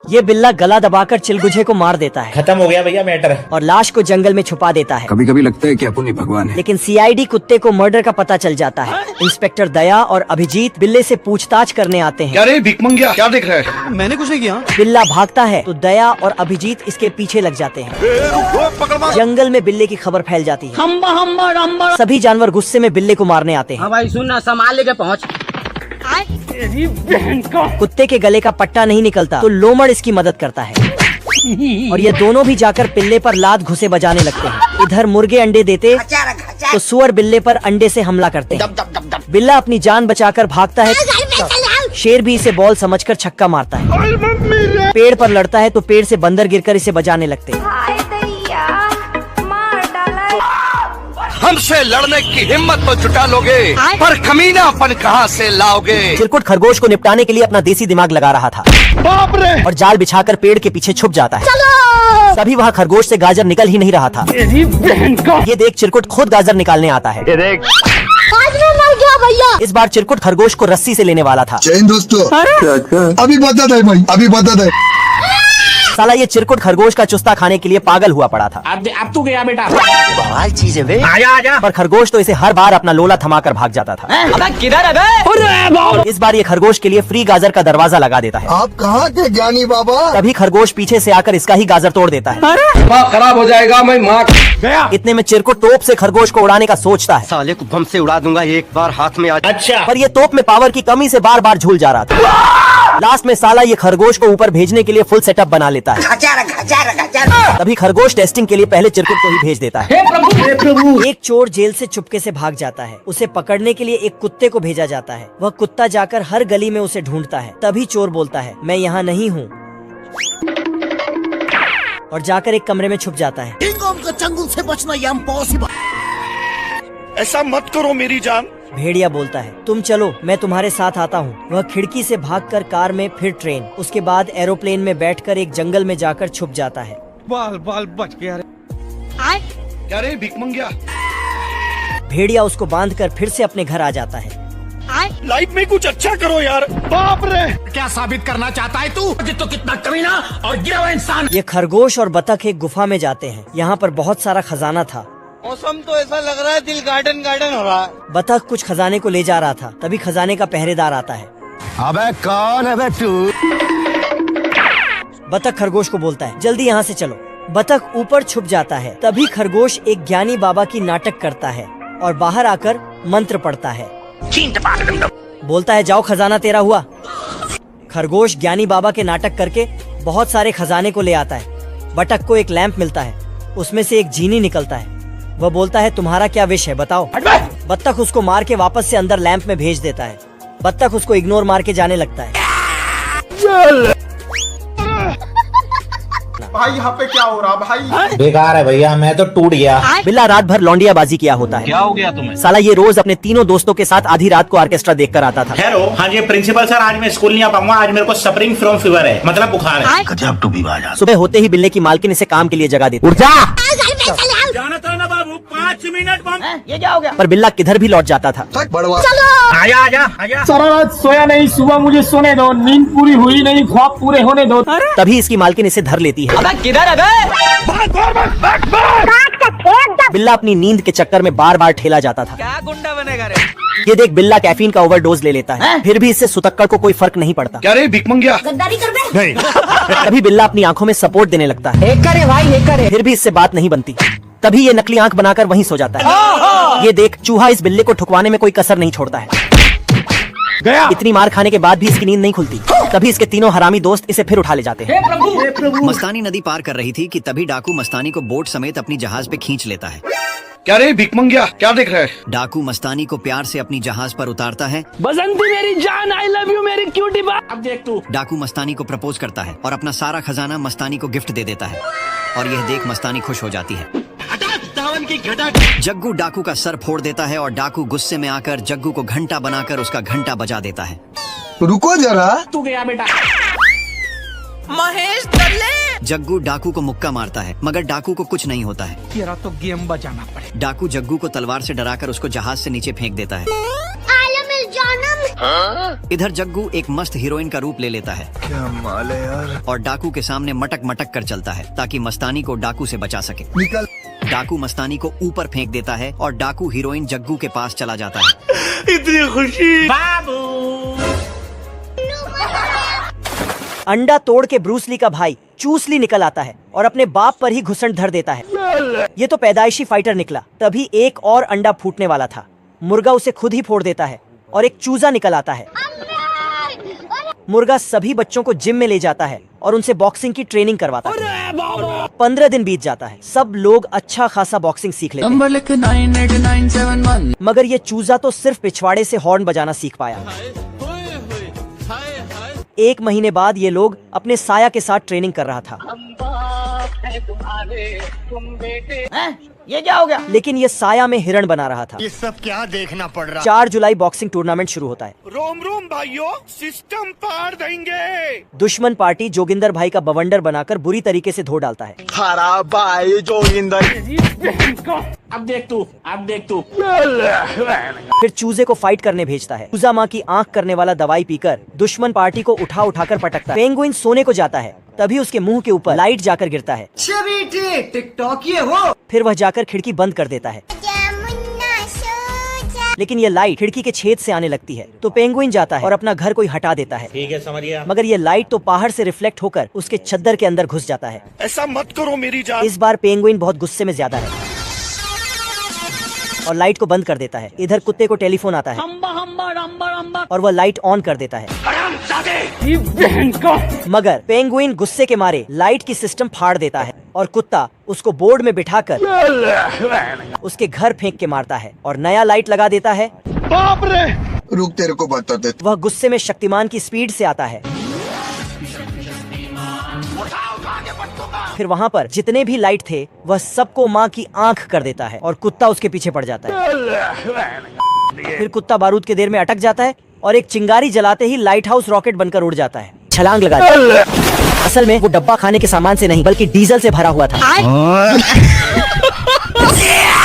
ये बिल्ला गला दबाकर चिलगुझे को मार देता है खत्म हो गया भैया मैटर। और लाश को जंगल में छुपा देता है। कभी कभी लगता है कि अपन ही भगवान है। लेकिन सीआईडी कुत्ते को मर्डर का पता चल जाता है। इंस्पेक्टर दया और अभिजीत बिल्ले से पूछताछ करने आते हैं। क्या रे भिकमंगिया, क्या देख रहा है? मैंने कुछ नहीं किया। बिल्ला भागता है तो दया और अभिजीत इसके पीछे लग जाते हैं। जंगल में बिल्ले की खबर फैल जाती है। सभी जानवर गुस्से में बिल्ले को मारने आते हैं। हाँ भाई सुन ना, संभाल लेके पहुँच। कुत्ते के गले का पट्टा नहीं निकलता तो लोमड़ इसकी मदद करता है और ये दोनों भी जाकर बिल्ले पर लात घुसे बजाने लगते हैं। इधर मुर्गे अंडे देते तो सुअर बिल्ले पर अंडे से हमला करते हैं। बिल्ला अपनी जान बचाकर भागता है। शेर भी इसे बॉल समझकर छक्का मारता है। पेड़ पर लड़ता है तो पेड़ से बंदर गिरकर इसे बजाने लगते हैं। हमसे लड़ने की हिम्मत तो जुटा लोगे, पर कमीनापन कहाँ से लाओगे? चिरकुट खरगोश को निपटाने के लिए अपना देसी दिमाग लगा रहा था। बाप रे! और जाल बिछाकर पेड़ के पीछे छुप जाता है। तभी वहाँ खरगोश से गाजर निकल ही नहीं रहा था। ये देख चिरकुट खुद गाजर निकालने आता है। इस बार चिरकुट खरगोश को रस्सी से लेने वाला था। जैन दोस्तों, अभी बता दे भाई, अभी बता दे। साला ये चिरकुट खरगोश का चुस्ता खाने के लिए पागल हुआ पड़ा था। अब तू गया बेटा। बवाल चीज है बे। आजा। पर खरगोश तो इसे हर बार अपना लोला थमाकर भाग जाता था। अबे किधर है बे? इस बार ये खरगोश के लिए फ्री गाजर का दरवाजा लगा देता है। आप कहाँ थे ज्ञानी बाबा? तभी खरगोश पीछे से आकर इसका ही गाजर तोड़ देता है। खराब हो जाएगा, मैं मार गया। इतने में चिरकुट तोप से खरगोश को उड़ाने का सोचता है। साले को बम से उड़ा दूंगा एक बार हाथ में आ। अच्छा। पर ये तोप में पावर की कमी से बार बार झूल जा रहा था। लास्ट में साला ये खरगोश को ऊपर भेजने के लिए फुल सेटअप बना लेता है। तभी खरगोश टेस्टिंग के लिए पहले चिरकुट को ही भेज देता है। हे प्रभु। एक चोर जेल से चुपके से भाग जाता है। उसे पकड़ने के लिए एक कुत्ते को भेजा जाता है। वह कुत्ता जाकर हर गली में उसे ढूंढता है। तभी चोर बोलता है, मैं यहाँ नहीं हूँ, और जाकर एक कमरे में छुप जाता है। चंगुल से बचना इम्पॉसिबल। ऐसा मत करो मेरी जान। भेड़िया बोलता है, तुम चलो, मैं तुम्हारे साथ आता हूँ। वह खिड़की से भागकर कार में, फिर ट्रेन, उसके बाद एरोप्लेन में बैठकर एक जंगल में जाकर छुप जाता है। बाल बाल बच गया रे। क्या रे भिकमंगिया? भेड़िया उसको बांधकर फिर से अपने घर आ जाता है। लाइफ में कुछ अच्छा करो यार। बाप रे! क्या साबित करना चाहता है तू? तो कितना कमीना और गिरा हुआ इंसान। ये खरगोश और बतख एक गुफा में जाते हैं। यहाँ पर बहुत सारा खजाना था। मौसम तो ऐसा लग रहा है दिल गार्डन गार्डन हो रहा है। बतख कुछ खजाने को ले जा रहा था। तभी खजाने का पहरेदार आता है। अबे कौन है बे तू? बतख खरगोश को बोलता है, जल्दी यहाँ से चलो। बतख ऊपर छुप जाता है। तभी खरगोश एक ज्ञानी बाबा की नाटक करता है और बाहर आकर मंत्र पढ़ता है। बोलता है, जाओ खजाना तेरा हुआ। खरगोश ज्ञानी बाबा के नाटक करके बहुत सारे खजाने को ले आता है। बतख को एक लैंप मिलता है, उसमें से एक जीनी निकलता है। वह बोलता है, तुम्हारा क्या विश है बताओ। बत्तख उसको मार के वापस से अंदर लैंप में भेज देता है। बत्तख उसको इग्नोर मार के जाने लगता है। भाई यहाँ पे क्या हो रहा भाई? बेकार है भैया, मैं तो टूट गया। बिल्ला रात भर लौंडिया बाजी किया होता है। क्या हो गया तुम्हें? साला ये रोज अपने तीनों दोस्तों के साथ आधी रात को ऑर्केस्ट्रा देखकर आता था। हेलो, हाँ जी प्रिंसिपल सर, आज मैं स्कूल नहीं आ पाऊंगा। आज मेरे को सफरिंग फ्रॉम फीवर है, मतलब बुखार है। गजब टू भी बाजा। सुबह होते ही बिल्ले की मालकिन इसे काम के लिए जगा देती। उठ जा। जाना था ना बाबू, 5 मिनट बम। ये क्या हो गया? पर बिल्ला किधर भी लौट जाता था। आजा। सारा रात सोया नहीं, सुबह मुझे सोने दो, नींद पूरी हुई नहीं, ख्वाब पूरे होने दो। तभी इसकी मालकिन इसे धर लेती है। अबे किधर है बे? बिल्ला अपनी नींद के चक्कर में बार बार ठेला जाता था। क्या गुंडा बनेगा रे? ये देख बिल्ला कैफीन का ओवरडोज ले लेता है। फिर भी इससे सुतक्कड़ को कोई फर्क नहीं पड़ता। क्या रे भिकमंगिया? तभी बिल्ला अपनी आंखों में सपोर्ट देने लगता है। फिर भी इससे बात नहीं बनती। तभी ये नकली आंख बनाकर वहीं सो जाता है। ये देख चूहा इस बिल्ले को ठुकवाने में कोई कसर नहीं छोड़ता है। गया। इतनी मार खाने के बाद भी इसकी नींद नहीं खुलती। तभी इसके तीनों हरामी दोस्त इसे फिर उठा ले जाते हैं। मस्तानी नदी पार कर रही थी कि तभी डाकू मस्तानी को बोट समेत अपनी जहाज पे खींच लेता है। क्या रे भिकमंगिया, क्या देख रहा है? डाकू मस्तानी को प्यार से अपनी जहाज पर उतारता है। बसंती मेरी जान, आई लव यू मेरी क्यूटी बा। अब देख तू। डाकू मस्तानी को प्रपोज करता है और अपना सारा खजाना मस्तानी को गिफ्ट दे देता है। और यह देख मस्तानी खुश हो जाती है। जग्गू डाकू का सर फोड़ देता है और डाकू गुस्से में आकर जग्गू को घंटा बनाकर उसका घंटा बजा देता है। रुको जरा। तू गया बेटा। महेश दल्ले। जग्गू डाकू को मुक्का मारता है मगर डाकू को कुछ नहीं होता है। तेरा तो गेम बजाना पड़े। डाकू जग्गू को तलवार से डराकर उसको जहाज से नीचे फेंक देता है। आलम जानम इधर जग्गू एक मस्त हीरोइन का रूप ले लेता है। क्या माल है यार। और डाकू के सामने मटक मटक कर चलता है ताकि मस्तानी को डाकू से बचा सके। निकल। डाकू मस्तानी को ऊपर फेंक देता है और डाकू हीरोइन जग्गू के पास चला जाता है। इतनी खुशी बाबू। अंडा तोड़ के ब्रूस ली का भाई चूसली निकल आता है और अपने बाप पर ही घुसंड धर देता है। ये तो पैदाइशी फाइटर निकला। तभी एक और अंडा फूटने वाला था। मुर्गा उसे खुद ही फोड़ देता है और एक चूजा निकल आता है। मुर्गा सभी बच्चों को जिम में ले जाता है और उनसे बॉक्सिंग की ट्रेनिंग करवाता है। 15 दिन बीत जाता है। सब लोग अच्छा खासा बॉक्सिंग सीख लेते हैं। मगर ये चूजा तो सिर्फ पिछवाड़े से हॉर्न बजाना सीख पाया। 1 महीने बाद ये लोग अपने साया के साथ ट्रेनिंग कर रहा था। ये क्या हो गया? लेकिन ये साया में हिरण बना रहा था। ये सब क्या देखना पड़ रहा। 4 जुलाई बॉक्सिंग टूर्नामेंट शुरू होता है। रोम रोम भाइयों, सिस्टम पार देंगे। दुश्मन पार्टी जोगिंदर भाई का बवंडर बनाकर बुरी तरीके से धो डालता है। खराब भाई जोगिंदर। अब देख तू। फिर चूजे को फाइट करने भेजता है। चूजा माँ की आंख करने वाला दवाई पीकर दुश्मन पार्टी को उठा उठाकर पटकता है। पेंगुइन सोने को जाता है। तभी उसके मुंह के ऊपर लाइट जाकर गिरता है। टिकटॉक ये हो। फिर वह जाकर खिड़की बंद कर देता है। लेकिन ये लाइट खिड़की के छेद से आने लगती है तो पेंगुइन जाता है और अपना घर कोई हटा देता है। ठीक है समझ गया। मगर ये लाइट तो बाहर से रिफ्लेक्ट होकर उसके चद्दर के अंदर घुस जाता है। ऐसा मत करो मेरी जान। इस बार पेंगुइन बहुत गुस्से में ज्यादा है और लाइट को बंद कर देता है। इधर कुत्ते को टेलीफोन आता है और वह लाइट ऑन कर देता है। मगर पेंगुइन गुस्से के मारे लाइट की सिस्टम फाड़ देता है और कुत्ता उसको बोर्ड में बिठाकर उसके घर फेंक के मारता है और नया लाइट लगा देता है। बाप रे। रुक तेरे को बता दे। वह गुस्से में शक्तिमान की स्पीड से आता है। फिर वहाँ पर जितने भी लाइट थे वह सबको माँ की आंख कर देता है और कुत्ता उसके पीछे पड़ जाता है। फिर कुत्ता बारूद के देर में अटक जाता है और एक चिंगारी जलाते ही लाइट हाउस रॉकेट बनकर उड़ जाता है। छलांग लगा देता है। असल में वो डब्बा खाने के सामान से नहीं बल्कि डीजल से भरा हुआ था।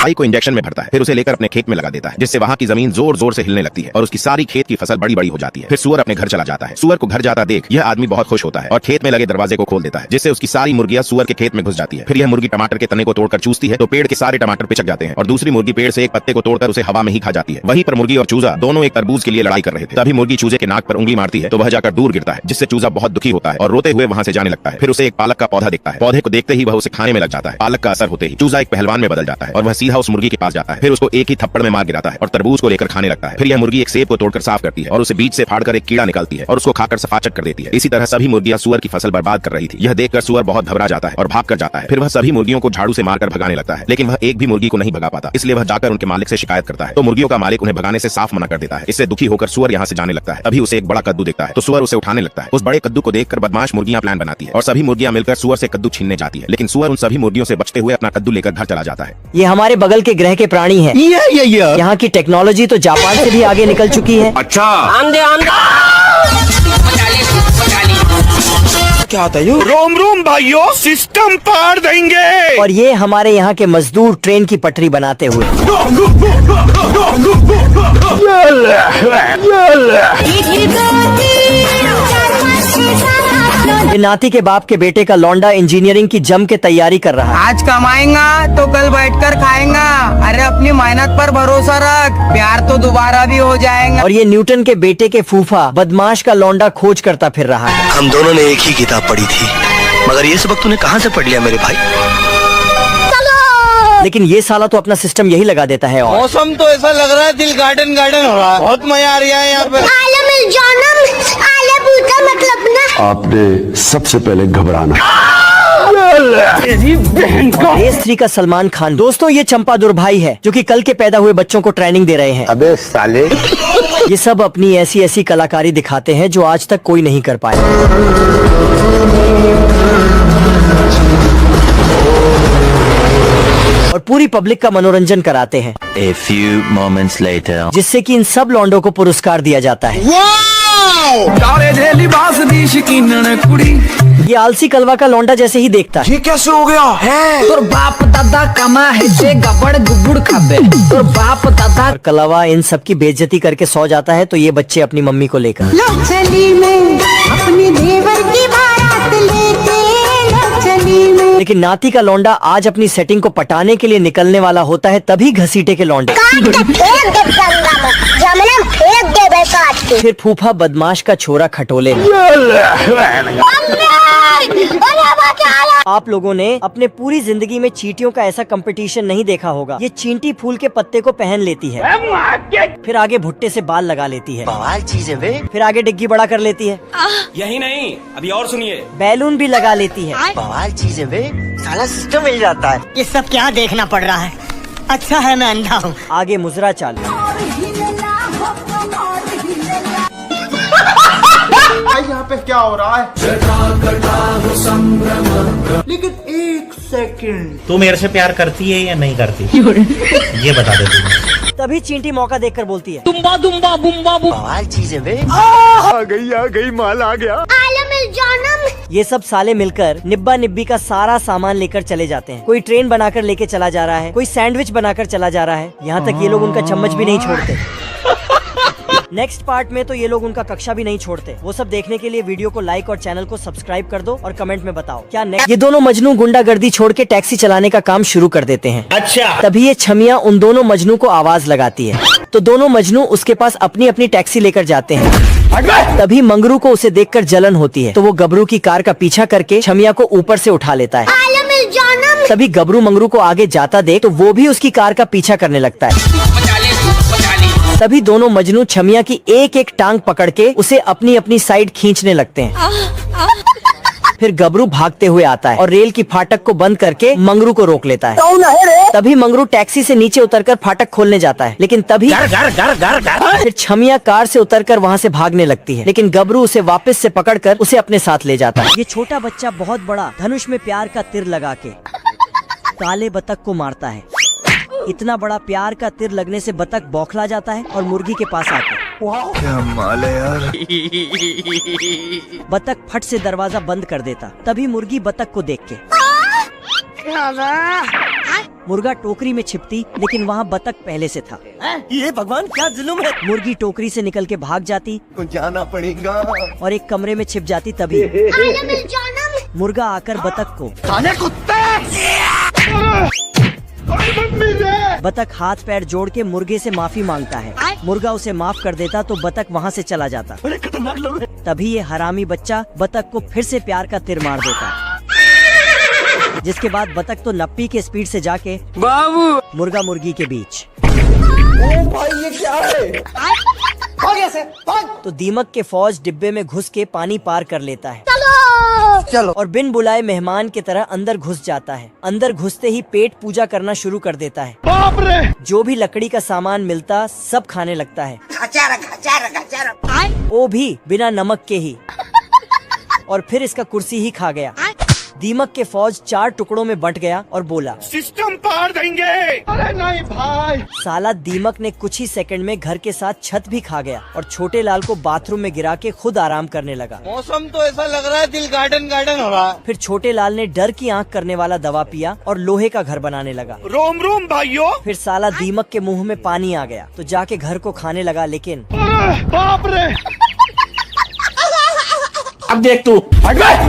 भाई को इंजेक्शन में भरता है, फिर उसे लेकर अपने खेत में लगा देता है, जिससे वहाँ की जमीन जोर जोर से हिलने लगती है और उसकी सारी खेत की फसल बड़ी बड़ी हो जाती है। फिर सुअर अपने घर चला जाता है। सुअर को घर जाता देख यह आदमी बहुत खुश होता है और खेत में लगे दरवाजे को खोल देता है, जिससे उसकी सारी मुर्गियां सुअर के खेत में घुस जाती है। फिर यह मुर्गी टमाटर के तने को तोड़कर चूसती है तो पेड़ के सारे टमाटर पिचक जाते हैं और दूसरी मुर्गी पेड़ से एक पत्ते को तोड़कर उसे हवा में ही खा जाती है। वहीं पर मुर्गी और चूजा दोनों एक तरबूज के लिए लड़ाई कर रहे थे। तभी मुर्गी चूजे के नाक पर उंगली मारती है तो वह जाकर दूर गिरता है, जिससे चूजा बहुत दुखी होता है और रोते हुए वहाँ से जाने लगता है। फिर उसे एक पालक का पौधा दिखता है। पौधे को देखते ही वह उसे खाने में लग जाता है। पालक का असर होते ही चूजा एक पहलवान में बदल जाता है और वह सीधा उस मुर्गी के पास जाता है। फिर उसको एक ही थप्पड़ में मार गिराता है और तरबूज को लेकर खाने लगता है। फिर यह मुर्गी एक सेब को तोड़कर साफ करती है और उसे बीच से फाड़कर एक कीड़ा निकालती है और उसको खाकर सफाचट कर देती है। इसी तरह सभी मुर्गियां सुअर की फसल बर्बाद कर रही थी। यह देखकर सुअर बहुत घबरा जाता है और भाग कर जाता है। फिर वह सभी मुर्गियों को झाड़ू से मारकर भगाने लगता है, लेकिन वह एक भी मुर्गी को नहीं भगा पाता। इसलिए वह जाकर उनके मालिक से शिकायत करता है तो मुर्गियों का मालिक उन्हें भगाने से साफ मना कर देता है। इससे दुखी होकर सुअर यहाँ से जाने लगता है। तभी उसे एक बड़ा कद्दू दिखता है तो सुअर उसे उठाने लगता है। उस बड़े कद्दू को देखकर बदमाश मुर्गियां प्लान बनाती है और सभी मुर्गियां मिलकर सुअर से कद्दू छीनने जाती है, लेकिन सुअर उन सभी मुर्गियों से बचते हुए अपना कद्दू लेकर घर चला जाता है। ये हमारे बगल के ग्रह के प्राणी हैं। यहाँ की टेक्नोलॉजी तो जापान से भी आगे निकल चुकी है। अच्छा क्या होता है? रोम रोम भाइयों, सिस्टम पार देंगे। और ये हमारे यहाँ के मजदूर ट्रेन की पटरी बनाते हुए। ये नाती के बाप के बेटे का लौंडा इंजीनियरिंग की जम के तैयारी कर रहा है। आज कमाएगा तो कल बैठकर खाएगा। अरे अपनी मेहनत पर भरोसा रख, प्यार तो दोबारा भी हो जाएगा। और ये न्यूटन के बेटे के फूफा बदमाश का लौंडा खोज करता फिर रहा है। हम दोनों ने एक ही किताब पढ़ी थी, मगर ये सबक तूने कहाँ से पढ़ लिया मेरे भाई? लेकिन ये साला तो अपना सिस्टम यही लगा देता है। और मौसम तो ऐसा लग रहा है दिल गार्डन गार्डन हो रहा है। बहुत मजा आ रहा है यहाँ पे। मतलब ना आपने सबसे पहले घबराना। रेस 3 का सलमान खान। दोस्तों ये चंपादुर भाई है जो कि कल के पैदा हुए बच्चों को ट्रेनिंग दे रहे हैं। अबे साले। ये सब अपनी ऐसी ऐसी कलाकारी दिखाते हैं जो आज तक कोई नहीं कर पाया। और पूरी पब्लिक का मनोरंजन कराते हैं। A few moments later. जिससे कि इन सब लौंडों को पुरस्कार दिया जाता है। ये आलसी कलवा का लौंडा जैसे ही देखता है। ये कैसे हो गया है? तोर बाप दादा कमा है से गबड़ गुबुड़ खाबे। तोर बाप दादा और कलवा इन सब की बेइज्जती करके सो जाता है। तो ये बच्चे अपनी मम्मी को लेकर चली मैं अपनी देवर की बारात लेके चली मैं। लेकिन नाती का लौंडा आज अपनी सेटिंग को पटाने के लिए निकलने वाला होता है, तभी घसीटे के लौंडे फिर फूफा बदमाश का छोरा खटोले। आप लोगों ने अपने पूरी जिंदगी में चींटियों का ऐसा कंपटीशन नहीं देखा होगा। ये चींटी फूल के पत्ते को पहन लेती है, फिर आगे भुट्टे से बाल लगा लेती है, बवाल चीज है वे, फिर आगे डिग्गी बड़ा कर लेती है, यही नहीं अभी और सुनिए, बैलून भी लगा लेती है। बवाल चीज है वे, सारा सिस्टम मिल जाता है। ये सब क्या देखना पड़ रहा है? अच्छा है मैं अंधा हूँ। आगे मुजरा चालू। यहाँ पे क्या हो रहा है? लेकिन एक सेकंड, तू मेरे से प्यार करती है या नहीं करती? ये बता दे तू। तभी चींटी मौका देखकर बोलती है, दुम्बा दुम्बा बुम्बा बुम। बवाल चीज है वे। आ गई माल आ गया। ये सब साले मिलकर निब्बा निब्बी का सारा सामान लेकर चले जाते हैं। कोई ट्रेन बनाकर लेके चला जा रहा है, कोई सैंडविच बनाकर चला जा रहा है, यहाँ तक ये लोग उनका चम्मच भी नहीं छोड़ते। नेक्स्ट पार्ट में तो ये लोग उनका कक्षा भी नहीं छोड़ते। वो सब देखने के लिए वीडियो को लाइक और चैनल को सब्सक्राइब कर दो और कमेंट में बताओ क्या नेक्स्ट। ये दोनों मजनू गुंडागर्दी छोड़ के टैक्सी चलाने का काम शुरू कर देते हैं। अच्छा। तभी ये छमिया उन दोनों मजनू को आवाज लगाती है, तो दोनों मजनू उसके पास अपनी अपनी टैक्सी लेकर जाते हैं। तभी मंगरू को उसे देखकर जलन होती है, तो वो गबरू की कार का पीछा करके छमिया को ऊपर से उठा लेता है। तभी गबरू मंगरू को आगे जाता देख तो वो भी उसकी कार का पीछा करने लगता है। तभी दोनों मजनू छमिया की एक एक टांग पकड़ के उसे अपनी अपनी साइड खींचने लगते हैं। फिर गबरू भागते हुए आता है और रेल की फाटक को बंद करके मंगरू को रोक लेता है। तभी मंगरू टैक्सी से नीचे उतरकर फाटक खोलने जाता है, लेकिन तभी फिर छमिया कार से उतरकर वहाँ से भागने लगती है, लेकिन गबरू उसे वापस से पकड़कर उसे अपने साथ ले जाता है। ये छोटा बच्चा बहुत बड़ा धनुष में प्यार का तीर लगा के काले बतख को मारता है। इतना बड़ा प्यार का तीर लगने से बतख बौखला जाता है और मुर्गी के पास आकर क्या माल है यार। बतख फट से दरवाजा बंद कर देता। तभी मुर्गी बतख को देख के मुर्गा टोकरी में छिपती, लेकिन वहाँ बतख पहले से था। ये भगवान क्या जुल्म है। मुर्गी टोकरी से निकल के भाग जाती, जाना पड़ेगा और एक कमरे में छिप जाती। तभी मुर्गा आकर बतख को खाने कुत्ते। बतख हाथ पैर जोड़ के मुर्गे से माफी मांगता है। मुर्गा उसे माफ कर देता तो बतख वहाँ से चला जाता। खतरनाक लोग। तभी ये हरामी बच्चा बतख को फिर से प्यार का तीर मार देता, जिसके बाद बतख तो नप्पी के स्पीड से जाके बाबू मुर्गा मुर्गी के बीच भाई ये क्या है? तो दीमक के फौज डिब्बे में घुस के पानी पार कर लेता है। चलो। और बिन बुलाए मेहमान की तरह अंदर घुस जाता है। अंदर घुसते ही पेट पूजा करना शुरू कर देता है। बाप रे। जो भी लकड़ी का सामान मिलता सब खाने लगता है, वो भी बिना नमक के ही। और फिर इसका कुर्सी ही खा गया। दीमक के फौज 4 टुकड़ों में बंट गया और बोला, सिस्टम पार देंगे। अरे नहीं भाई। साला दीमक ने कुछ ही सेकंड में घर के साथ छत भी खा गया और छोटे लाल को बाथरूम में गिरा के खुद आराम करने लगा। मौसम तो ऐसा लग रहा है दिल गार्डन गार्डन हो रहा है। फिर छोटे लाल ने डर की आंख करने वाला दवा पिया और लोहे का घर बनाने लगा। रोम रोम भाइयों। फिर साला दीमक के मुंह में पानी आ गया तो जाके घर को खाने लगा, लेकिन बाप रे। अब देख तू।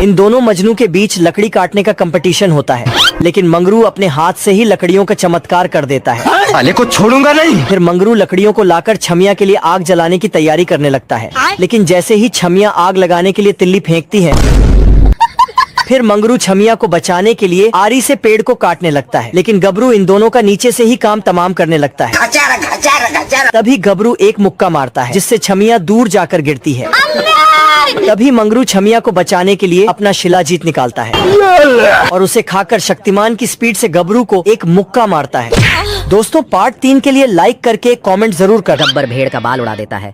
इन दोनों मजनू के बीच लकड़ी काटने का कंपटीशन होता है, लेकिन मंगरू अपने हाथ से ही लकड़ियों का चमत्कार कर देता है। साले को छोड़ूंगा नहीं। फिर मंगरू लकड़ियों को लाकर छमिया के लिए आग जलाने की तैयारी करने लगता है, लेकिन जैसे ही छमिया आग लगाने के लिए तिल्ली फेंकती है, फिर मंगरू छमिया को बचाने के लिए आरी से पेड़ को काटने लगता है, लेकिन गबरू इन दोनों का नीचे से ही काम तमाम करने लगता है। तभी गबरू एक मुक्का मारता है, जिससे छमिया दूर जाकर गिरती है। तभी मंगरू छमिया को बचाने के लिए अपना शिलाजीत निकालता है और उसे खाकर शक्तिमान की स्पीड से गबरू को एक मुक्का मारता है। दोस्तों, पार्ट 3 के लिए लाइक करके कमेंट जरूर कर। गब्बर भेड़ का बाल उड़ा देता है।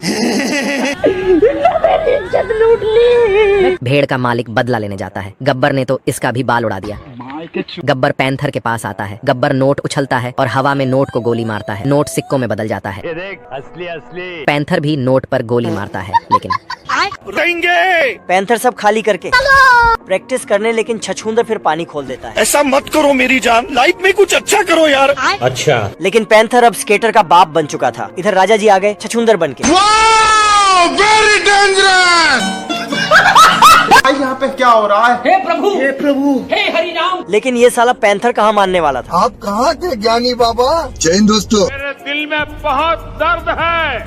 भेड़ का मालिक बदला लेने जाता है। गब्बर ने तो इसका भी बाल उड़ा दिया। गब्बर पैंथर के पास आता है। गब्बर नोट उछलता है और हवा में नोट को गोली मारता है। नोट सिक्कों में बदल जाता है। पैंथर भी नोट पर गोली मारता है, लेकिन पैंथर सब खाली करके प्रैक्टिस करने, लेकिन छछूंदर फिर पानी खोल देता है। ऐसा मत करो मेरी जान, लाइफ में कुछ अच्छा करो यार। अच्छा, लेकिन पैंथर अब स्केटर का बाप बन चुका था। इधर राजा जी आ गए छछूंदर बन के। Very dangerous. यहाँ पे क्या हो रहा है? हे प्रभु, हे प्रभु, हे हरि राम। लेकिन ये साला पैंथर कहाँ मानने वाला था। आप कहाँ थे ज्ञानी बाबा? जय हिंद दोस्तों। मेरे दिल में बहुत दर्द है।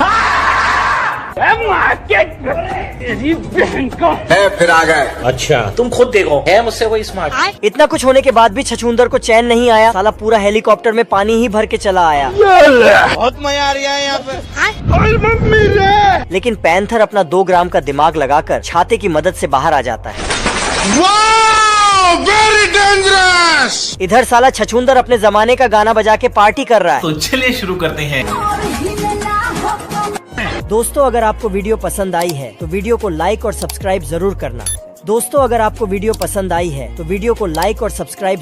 फिर आ गए। अच्छा, तुम खुद देखो, है मुझसे कोई स्मार्ट। इतना कुछ होने के बाद भी छछूंदर को चैन नहीं आया। साला पूरा हेलीकॉप्टर में पानी ही भर के चला आया। बहुत मजा आ रहा है यहाँ पे। लेकिन पैंथर अपना 2 ग्राम का दिमाग लगाकर छाते की मदद से बाहर आ जाता है। Very dangerous. इधर साला छछूंदर अपने जमाने का गाना बजा के पार्टी कर रहा है। तो चलिए शुरू करते हैं। दोस्तों, अगर आपको वीडियो पसंद आई है तो वीडियो को लाइक और सब्सक्राइब जरूर करना। दोस्तों, अगर आपको वीडियो पसंद आई है तो वीडियो को लाइक और सब्सक्राइब